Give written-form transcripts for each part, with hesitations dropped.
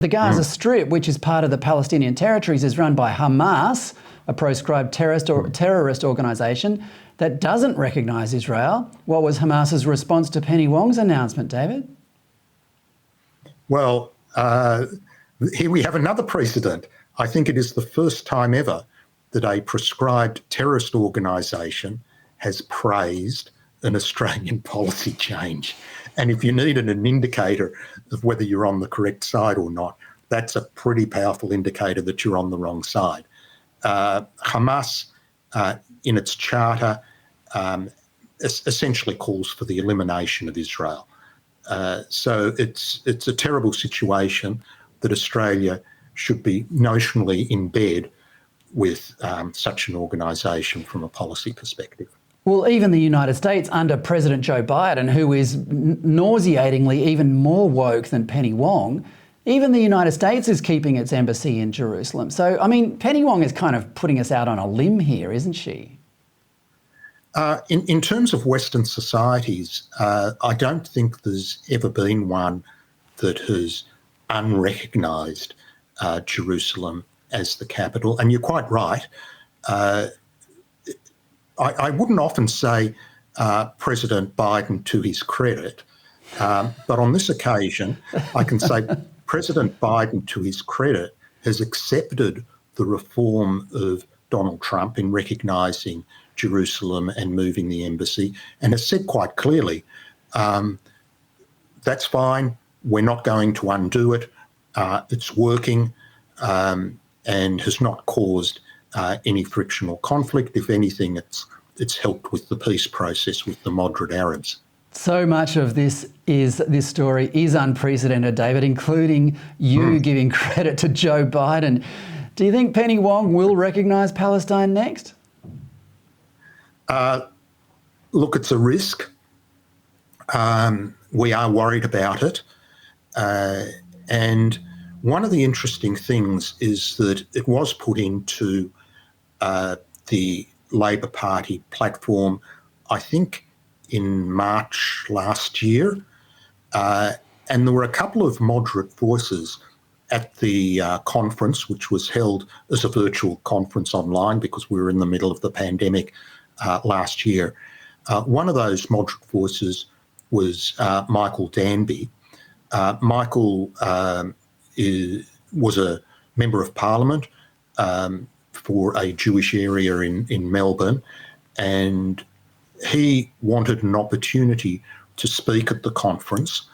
The Gaza Strip, which is part of the Palestinian territories, is run by Hamas, a proscribed terrorist organisation that doesn't recognise Israel. What was Hamas's response to Penny Wong's announcement, David? Well, here we have another precedent. I think it is the first time ever that a proscribed terrorist organisation has praised an Australian policy change. And if you needed an indicator of whether you're on the correct side or not, that's a pretty powerful indicator that you're on the wrong side. Hamas, in its charter, essentially calls for the elimination of Israel. So it's a terrible situation that Australia should be notionally in bed with such an organisation from a policy perspective. Well, even the United States under President Joe Biden, who is nauseatingly even more woke than Penny Wong, even the United States is keeping its embassy in Jerusalem. So, I mean, Penny Wong is kind of putting us out on a limb here, isn't she? In terms of Western societies, I don't think there's ever been one that has unrecognised Jerusalem as the capital. And you're quite right. I wouldn't often say President Biden to his credit, but on this occasion, I can say President Biden, to his credit, has accepted the reform of Donald Trump in recognising Jerusalem and moving the embassy, and has said quite clearly, that's fine, we're not going to undo it, it's working, and has not caused any frictional conflict. If anything, it's helped with the peace process with the moderate Arabs. So much of this story is unprecedented, David, including you giving credit to Joe Biden. Do you think Penny Wong will recognise Palestine next? Look, it's a risk. We are worried about it. And one of the interesting things is that it was put into the Labor Party platform, I think, in March last year. And there were a couple of moderate voices at the conference, which was held as a virtual conference online because we were in the middle of the pandemic last year. One of those moderate voices was Michael Danby. Michael was a member of Parliament for a Jewish area in Melbourne, and he wanted an opportunity to speak at the conference.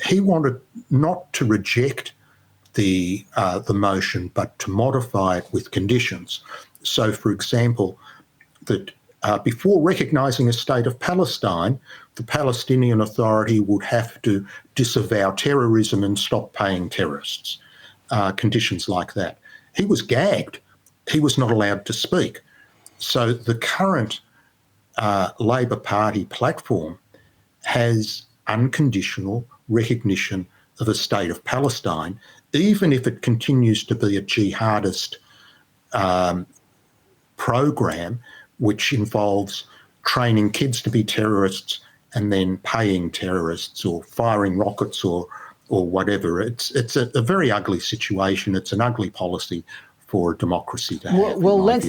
He wanted not to reject the motion, but to modify it with conditions. So, for example, that before recognising a state of Palestine, the Palestinian Authority would have to disavow terrorism and stop paying terrorists, conditions like that. He was gagged. He was not allowed to speak. So the current Labor Party platform has unconditional recognition of a state of Palestine, even if it continues to be a jihadist program, which involves training kids to be terrorists and then paying terrorists or firing rockets or whatever. It's a very ugly situation. It's an ugly policy for a democracy to have. Well, let's